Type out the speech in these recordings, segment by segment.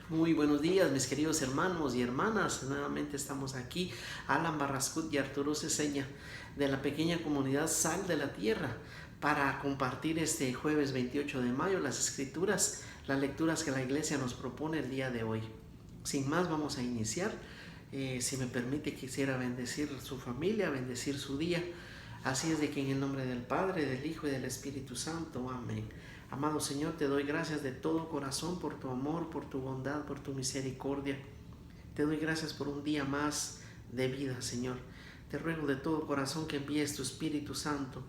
Muy buenos días, mis queridos hermanos y hermanas. Nuevamente estamos aquí, Alan Barrascut y Arturo Ceseña, de la pequeña comunidad Sal de la Tierra, para compartir este jueves 28 de mayo las escrituras, las lecturas que la iglesia nos propone el día de hoy. Sin más, vamos a iniciar. Si me permite, quisiera bendecir su familia, bendecir su día. Así es de que en el nombre del Padre, del Hijo y del Espíritu Santo. Amén. Amado Señor, te doy gracias de todo corazón por tu amor, por tu bondad, por tu misericordia. Te doy gracias por un día más de vida, Señor. Te ruego de todo corazón que envíes tu Espíritu Santo,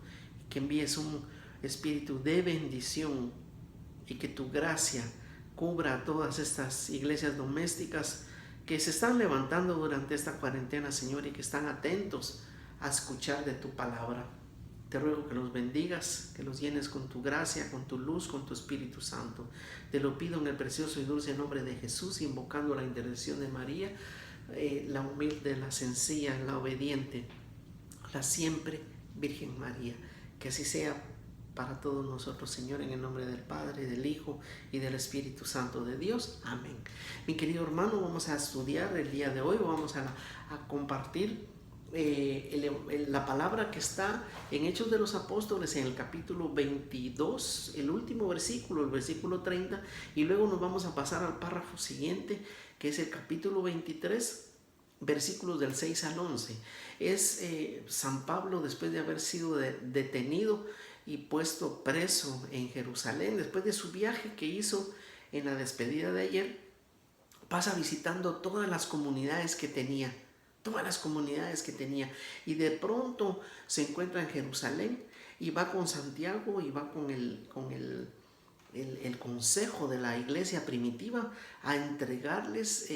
que envíes un espíritu de bendición y que tu gracia cubra a todas estas iglesias domésticas que se están levantando durante esta cuarentena, Señor, y que están atentos a escuchar de tu palabra. Te ruego que los bendigas, que los llenes con tu gracia, con tu luz, con tu Espíritu Santo. Te lo pido en el precioso y dulce nombre de Jesús, invocando la intercesión de María, la humilde, la sencilla, la obediente, la siempre Virgen María. Que así sea para todos nosotros, Señor, en el nombre del Padre, del Hijo y del Espíritu Santo de Dios. Amén. Mi querido hermano, vamos a estudiar el día de hoy, vamos a compartir la palabra que está en Hechos de los Apóstoles en el capítulo 22, el último versículo, el versículo 30, y luego nos vamos a pasar al párrafo siguiente, que es el capítulo 23, versículos del 6 al 11. Es San Pablo, después de haber sido detenido y puesto preso en Jerusalén, después de su viaje que hizo en la despedida de ayer, pasa visitando todas las comunidades que tenía, y de pronto se encuentra en Jerusalén y va con Santiago y va con el consejo de la iglesia primitiva a entregarles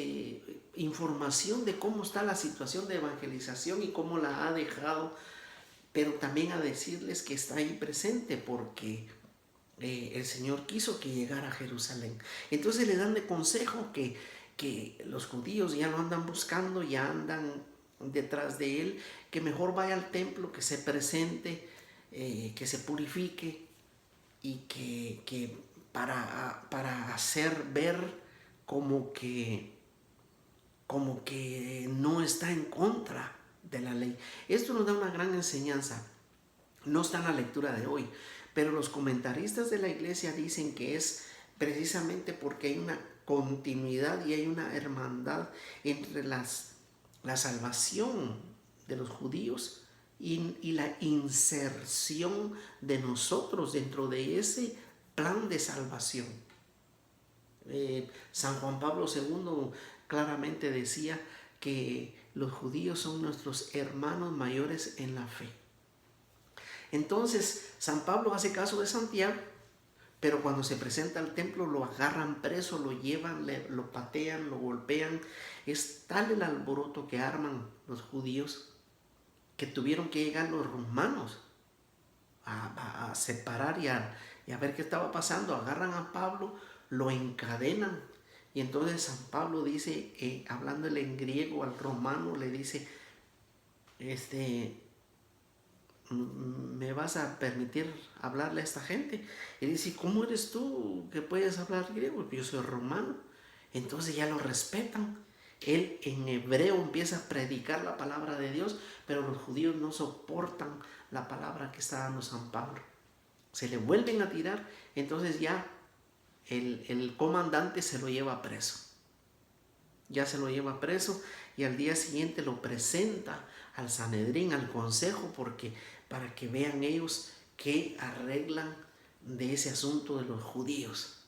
información de cómo está la situación de evangelización y cómo la ha dejado, pero también a decirles que está ahí presente porque el Señor quiso que llegara a Jerusalén. Entonces le dan de consejo que los judíos ya lo andan buscando, ya andan detrás de él, que mejor vaya al templo, que se presente, que se purifique y que para hacer ver como que, como que no está en contra de la ley. Esto nos da una gran enseñanza. No está en la lectura de hoy, pero los comentaristas de la iglesia dicen que es precisamente porque hay una continuidad y hay una hermandad entre la salvación de los judíos y la inserción de nosotros dentro de ese plan de salvación. San Juan Pablo II claramente decía que los judíos son nuestros hermanos mayores en la fe. Entonces San Pablo hace caso de Santiago, pero cuando se presenta al templo lo agarran preso, lo llevan, lo patean, lo golpean. Es tal el alboroto que arman los judíos que tuvieron que llegar los romanos a separar y a ver qué estaba pasando. Agarran a Pablo, lo encadenan y entonces San Pablo dice, hablándole en griego al romano, le dice, ¿me vas a permitir hablarle a esta gente? Y dice, ¿cómo eres tú que puedes hablar griego? Porque yo soy romano. Entonces ya lo respetan. Él en hebreo empieza a predicar la palabra de Dios, pero los judíos no soportan la palabra que está dando San Pablo. Se le vuelven a tirar, entonces ya el comandante se lo lleva preso. Ya se lo lleva preso y al día siguiente lo presenta al Sanedrín, al consejo, porque para que vean ellos qué arreglan de ese asunto de los judíos.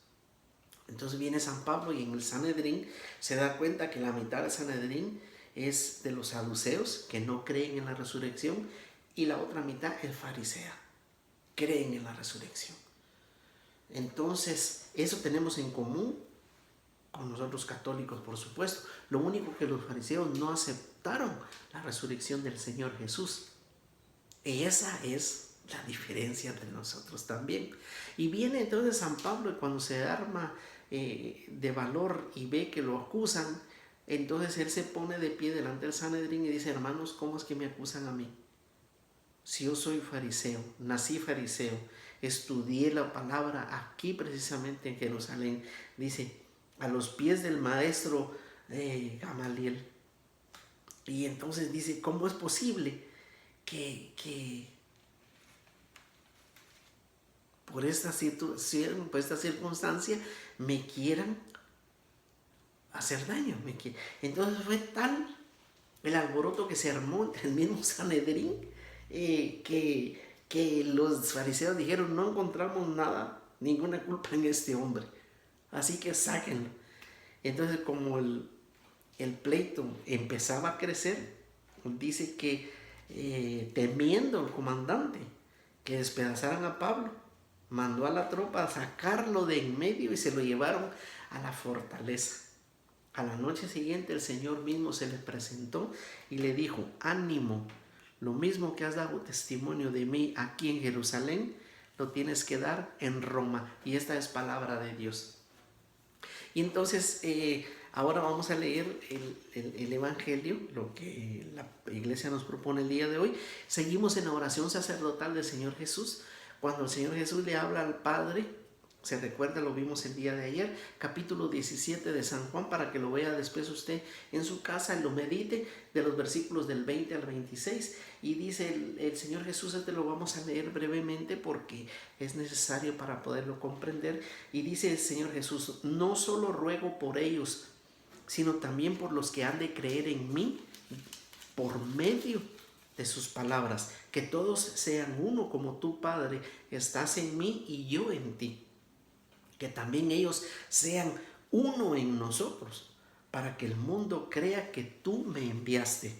Entonces viene San Pablo y en el Sanedrín se da cuenta que la mitad del Sanedrín es de los saduceos, que no creen en la resurrección, y la otra mitad es farisea, creen en la resurrección. Entonces eso tenemos en común con nosotros católicos, por supuesto. Lo único que los fariseos no aceptaron la resurrección del Señor Jesús. Esa es la diferencia entre nosotros también. Y viene entonces San Pablo y cuando se arma de valor y ve que lo acusan, entonces él se pone de pie delante del Sanedrín y dice, hermanos, ¿cómo es que me acusan a mí? Si yo soy fariseo, nací fariseo, estudié la palabra aquí precisamente en Jerusalén, dice, a los pies del maestro Gamaliel. Y entonces dice, ¿cómo es posible que por esta circunstancia me quieran hacer daño? Entonces fue tal el alboroto que se armó entre el mismo Sanedrín, que los fariseos dijeron, no encontramos nada, ninguna culpa en este hombre, así que sáquenlo. Entonces, como el pleito empezaba a crecer, dice que temiendo el comandante que despedazaran a Pablo, mandó a la tropa a sacarlo de en medio y se lo llevaron a la fortaleza. A la noche siguiente el Señor mismo se le presentó y le dijo, ánimo, lo mismo que has dado testimonio de mí aquí en Jerusalén, lo tienes que dar en Roma. Y esta es palabra de Dios. Y entonces ahora vamos a leer el Evangelio, lo que la iglesia nos propone el día de hoy. Seguimos en la oración sacerdotal del Señor Jesús. Cuando el Señor Jesús le habla al Padre, se recuerda, lo vimos el día de ayer, capítulo 17 de San Juan, para que lo vea después usted en su casa y lo medite, de los versículos del 20 al 26. Y dice el Señor Jesús, este lo vamos a leer brevemente porque es necesario para poderlo comprender. Y dice el Señor Jesús, no solo ruego por ellos, sino también por los que han de creer en mí por medio de sus palabras, que todos sean uno como tú, Padre, estás en mí y yo en ti. Que también ellos sean uno en nosotros, para que el mundo crea que tú me enviaste.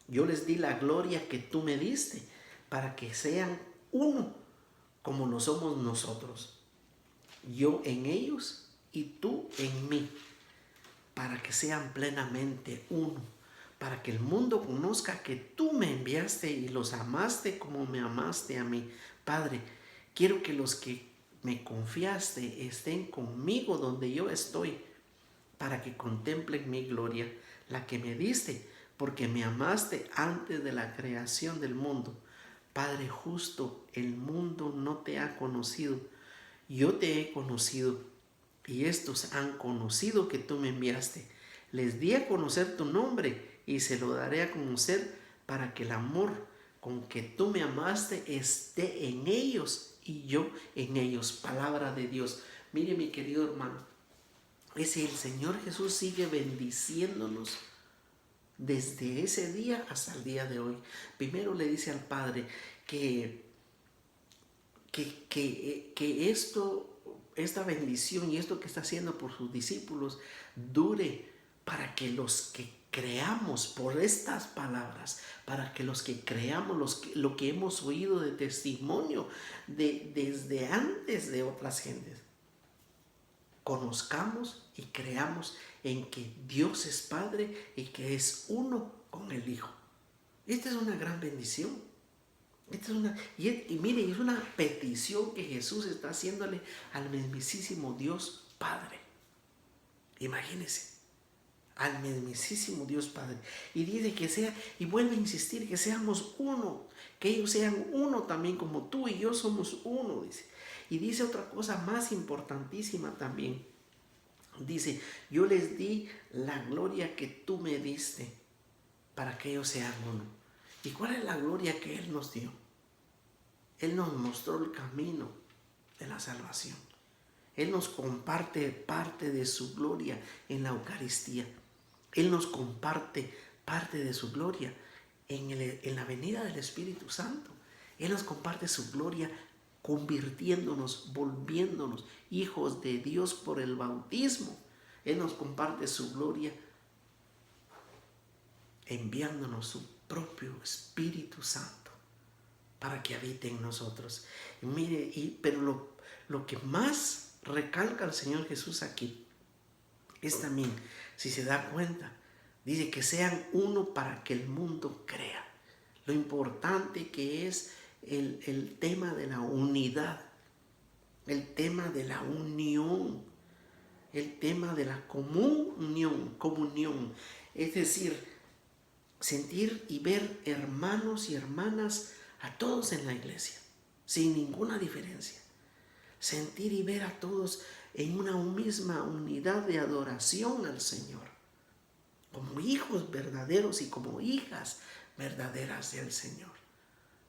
Yo les di la gloria que tú me diste, para que sean uno como lo somos nosotros. Yo en ellos y tú en mí, para que sean plenamente uno, para que el mundo conozca que tú me enviaste y los amaste como me amaste a mí. Padre, quiero que los que me confiaste estén conmigo donde yo estoy, para que contemplen mi gloria, la que me diste, porque me amaste antes de la creación del mundo. Padre justo, el mundo no te ha conocido, yo te he conocido, y estos han conocido que tú me enviaste. Les di a conocer tu nombre y se lo daré a conocer, para que el amor con que tú me amaste esté en ellos y yo en ellos. Palabra de Dios. Mire, mi querido hermano, el Señor Jesús sigue bendiciéndonos desde ese día hasta el día de hoy. Primero le dice al Padre que esta bendición y esto que está haciendo por sus discípulos dure, para que los que creamos por estas palabras, para que los que creamos lo que hemos oído de testimonio desde antes de otras gentes, conozcamos y creamos en que Dios es Padre y que es uno con el Hijo. Esta es una gran bendición. Y mire, es una petición que Jesús está haciéndole al mismísimo Dios Padre. Imagínense, al mismísimo Dios Padre. Y dice que sea, y vuelve a insistir, que seamos uno, que ellos sean uno también como tú y yo somos uno, dice. Y dice otra cosa más importantísima también. Dice, yo les di la gloria que tú me diste, para que ellos sean uno. ¿Y cuál es la gloria que Él nos dio? Él nos mostró el camino de la salvación. Él nos comparte parte de su gloria en la Eucaristía. Él nos comparte parte de su gloria en la venida del Espíritu Santo. Él nos comparte su gloria convirtiéndonos, volviéndonos hijos de Dios por el bautismo. Él nos comparte su gloria enviándonos su propio Espíritu Santo para que habite en nosotros. Y mire, pero lo que más recalca el Señor Jesús aquí es también, si se da cuenta, dice que sean uno para que el mundo crea. Lo importante que es el tema de la unidad, el tema de la unión, el tema de la comunión. Es decir, sentir y ver hermanos y hermanas a todos en la iglesia, sin ninguna diferencia. Sentir y ver a todos en una misma unidad de adoración al Señor, como hijos verdaderos y como hijas verdaderas del Señor.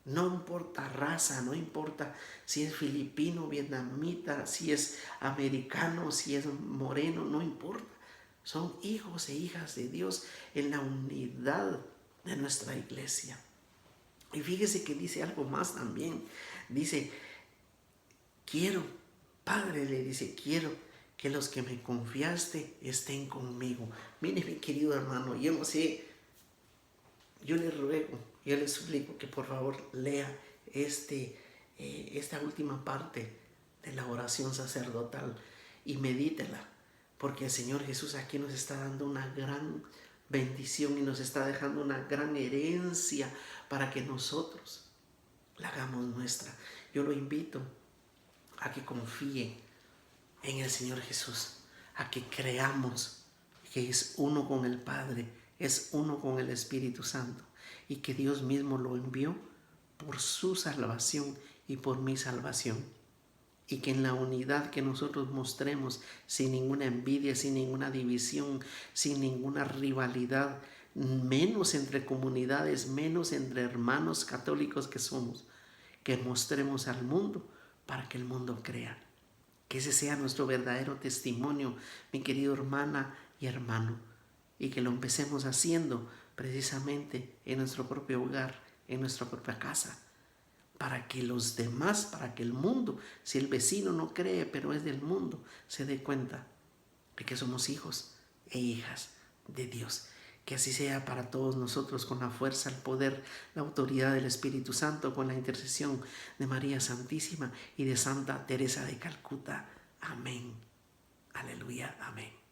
No importa raza, no importa si es filipino, vietnamita, si es americano, si es moreno, no importa. Son hijos e hijas de Dios en la unidad de nuestra iglesia. Y fíjese que dice algo más también. Dice, quiero, Padre le dice, quiero que los que me confiaste estén conmigo. Mire, mi querido hermano, yo no sé, yo le ruego, yo le suplico que por favor lea esta última parte de la oración sacerdotal y medítela, porque el Señor Jesús aquí nos está dando una gran bendición y nos está dejando una gran herencia para que nosotros la hagamos nuestra. Yo lo invito a que confíe en el Señor Jesús, a que creamos que es uno con el Padre, es uno con el Espíritu Santo y que Dios mismo lo envió por su salvación y por mi salvación. Y que en la unidad que nosotros mostremos, sin ninguna envidia, sin ninguna división, sin ninguna rivalidad, menos entre comunidades, menos entre hermanos católicos que somos, que mostremos al mundo para que el mundo crea. Que ese sea nuestro verdadero testimonio, mi querido hermana y hermano, y que lo empecemos haciendo precisamente en nuestro propio hogar, en nuestra propia casa, para que los demás, para que el mundo, si el vecino no cree pero es del mundo, se dé cuenta de que somos hijos e hijas de Dios. Que así sea para todos nosotros, con la fuerza, el poder, la autoridad del Espíritu Santo, con la intercesión de María Santísima y de Santa Teresa de Calcuta. Amén. Aleluya. Amén.